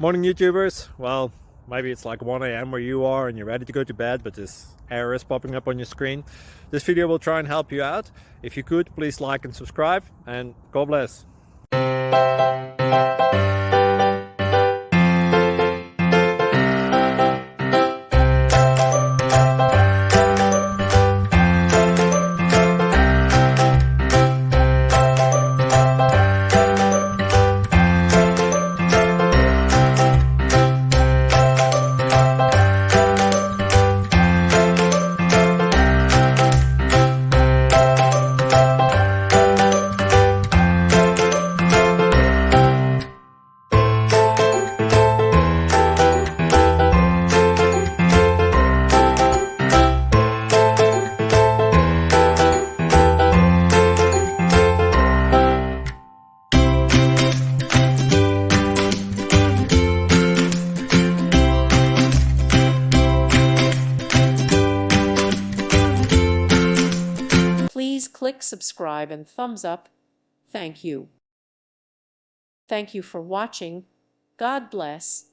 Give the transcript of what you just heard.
Morning YouTubers. Well, maybe it's like 1 a.m. where you are and you're ready to go to bed, but this error is popping up on your screen. This video will try and help you out. If you could, please like and subscribe, and God bless. Please click subscribe and thumbs up. Thank you. Thank you for watching. God bless.